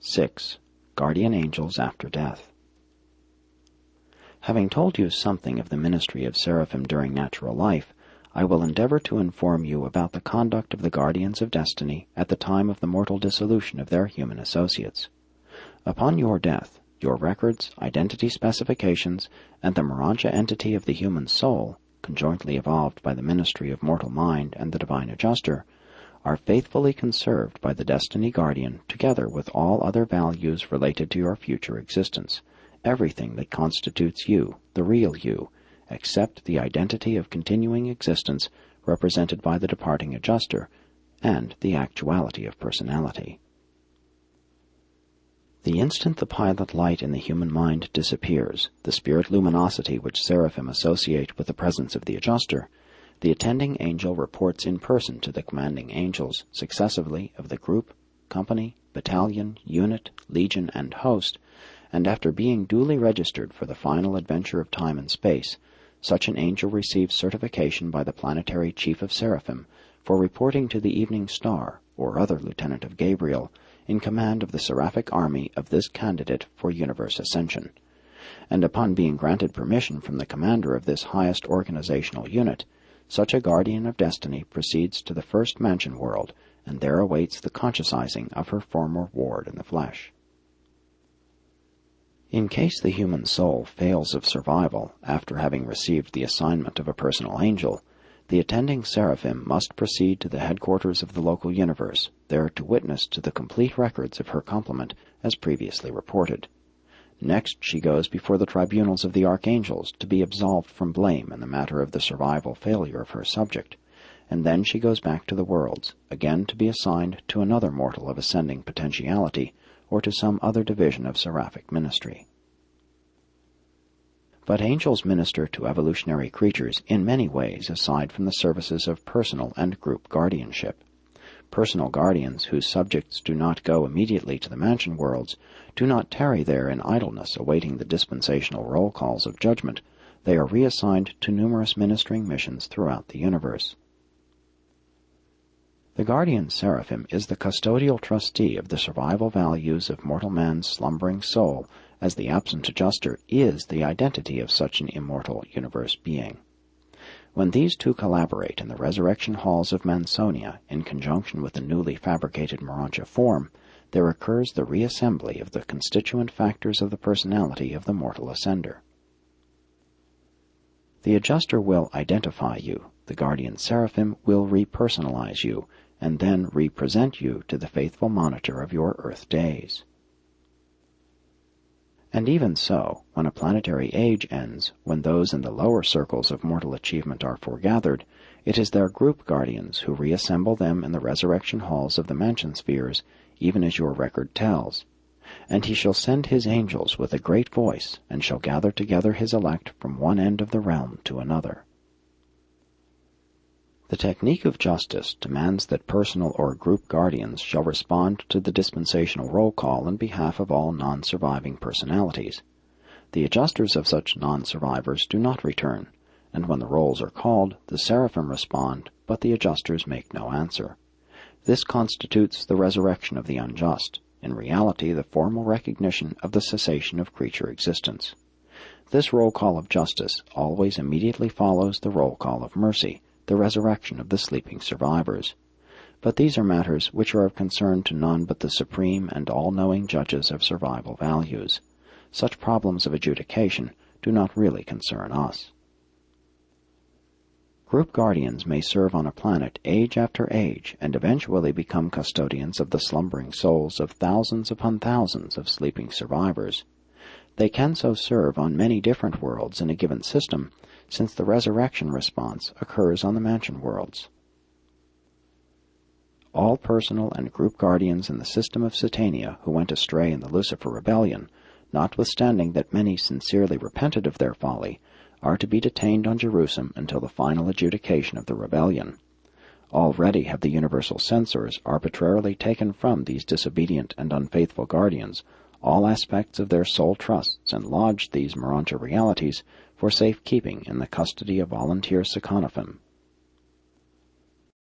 6. Guardian Angels After Death. Having told you something of the ministry of Seraphim during natural life, I will endeavor to inform you about the conduct of the guardians of destiny at the time of the mortal dissolution of their human associates. Upon your death, your records, identity specifications, and the Urantia entity of the human soul, conjointly evolved by the ministry of mortal mind and the divine adjuster, are faithfully conserved by the destiny guardian together with all other values related to your future existence, everything that constitutes you, the real you, except the identity of continuing existence represented by the departing adjuster, and the actuality of personality. The instant the pilot light in the human mind disappears, the spirit luminosity which Seraphim associate with the presence of the adjuster, the attending angel reports in person to the commanding angels, successively, of the group, company, battalion, unit, legion, and host, and after being duly registered for the final adventure of time and space, such an angel receives certification by the planetary chief of Seraphim for reporting to the evening star, or other lieutenant of Gabriel, in command of the Seraphic army of this candidate for universe ascension. And upon being granted permission from the commander of this highest organizational unit, such a guardian of destiny proceeds to the first mansion world, and there awaits the consciousizing of her former ward in the flesh. In case the human soul fails of survival after having received the assignment of a personal angel, the attending Seraphim must proceed to the headquarters of the local universe, there to witness to the complete records of her complement as previously reported. Next she goes before the tribunals of the archangels to be absolved from blame in the matter of the survival failure of her subject, and then she goes back to the worlds, again to be assigned to another mortal of ascending potentiality, or to some other division of Seraphic ministry. But angels minister to evolutionary creatures in many ways aside from the services of personal and group guardianship. Personal guardians whose subjects do not go immediately to the mansion worlds do not tarry there in idleness awaiting the dispensational roll calls of judgment. They are reassigned to numerous ministering missions throughout the universe. The guardian Seraphim is the custodial trustee of the survival values of mortal man's slumbering soul, as the absent adjuster is the identity of such an immortal universe being. When these two collaborate in the resurrection halls of Mansonia in conjunction with the newly fabricated Urantia form, there occurs the reassembly of the constituent factors of the personality of the mortal ascender. The adjuster will identify you, the guardian Seraphim will repersonalize you, and then represent you to the faithful monitor of your earth days. And even so, when a planetary age ends, when those in the lower circles of mortal achievement are foregathered, it is their group guardians who reassemble them in the resurrection halls of the mansion spheres, even as your record tells. And he shall send his angels with a great voice, and shall gather together his elect from one end of the realm to another. The technique of justice demands that personal or group guardians shall respond to the dispensational roll call in behalf of all non-surviving personalities. The adjusters of such non-survivors do not return, and when the rolls are called, the Seraphim respond, but the adjusters make no answer. This constitutes the resurrection of the unjust, in reality the formal recognition of the cessation of creature existence. This roll call of justice always immediately follows the roll call of mercy, the resurrection of the sleeping survivors. But these are matters which are of concern to none but the supreme and all-knowing judges of survival values. Such problems of adjudication do not really concern us. Group guardians may serve on a planet age after age and eventually become custodians of the slumbering souls of thousands upon thousands of sleeping survivors. They can so serve on many different worlds in a given system, since the resurrection response occurs on the mansion worlds. All personal and group guardians in the system of Satania who went astray in the Lucifer rebellion, notwithstanding that many sincerely repented of their folly, are to be detained on Jerusalem until the final adjudication of the rebellion. Already have the universal censors arbitrarily taken from these disobedient and unfaithful guardians all aspects of their soul trusts and lodged these Urantia realities for safekeeping in the custody of volunteer Seconophim